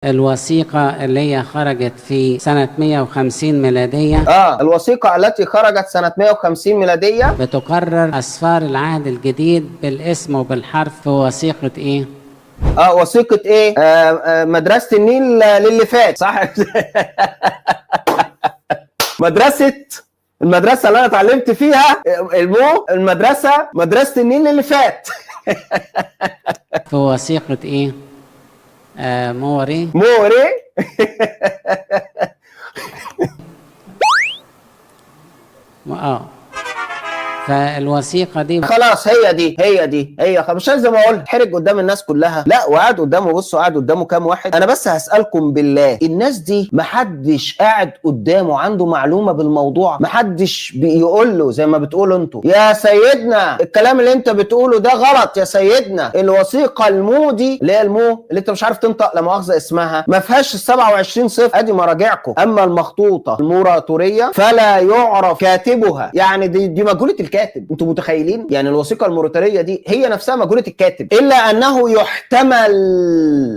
الوثيقة اللي هي خرجت في سنة 150 ميلادية. الوثيقة التي خرجت سنة 150 ميلادية بتقرر أسفار العهد الجديد بالاسم وبالحرف في وثيقة إيه؟ وثيقة إيه؟ مدرسة النيل للي فات، صح؟ المدرسة اللي أنا اتعلمت فيها مدرسة النيل للي فات. في وثيقة إيه؟ موري. فالوثيقة دي خلاص هي مش زي ما قلت حرج قدام الناس كلها، لا وقعد قدامه. بصوا قاعد قدامه كام واحد. انا بس هسألكم بالله، الناس دي محدش قاعد قدامه عنده معلومة بالموضوع؟ محدش بيقول له زي ما بتقولوا انتوا يا سيدنا الكلام اللي انت بتقوله ده غلط يا سيدنا؟ الوثيقة المودي اللي هي اللي انت مش عارف تنطق لا مؤاخذة اسمها، ما فيهاش ال 27 صفر، ادي مراجعكم. اما المخطوطة الموراتورية فلا يعرف كاتبها، يعني دي مجهولة الكاتب. انتوا متخيلين؟ يعني الوثيقه الموريتانيه دي هي نفسها مجهوله الكاتب، الا انه يحتمل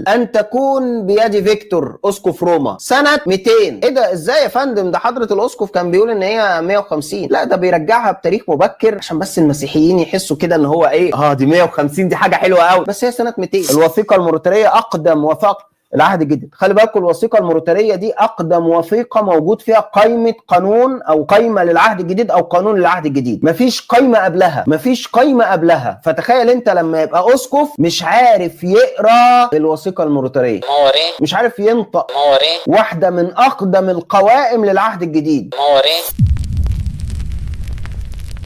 ان تكون بيد فيكتور اسقف روما سنه 200. ايه ده؟ ازاي يا فندم؟ ده حضره الاسقف كان بيقول ان هي 150. لا ده بيرجعها بتاريخ مبكر عشان بس المسيحيين يحسوا كده ان هو ايه، دي 150 دي حاجه حلوه قوي، بس هي سنه 200. الوثيقه الموريتانيه اقدم وثيقه العهد الجديد. خلي بالكم الوثيقه الموريتانيه دي اقدم وثيقه موجود فيها قائمه قانون او قائمه للعهد الجديد او قانون للعهد الجديد. مفيش قائمه قبلها. فتخيل انت لما يبقى اسقف مش عارف يقرا الوثيقه الموريتانيه، مش عارف ينطق واحده من اقدم القوائم للعهد الجديد.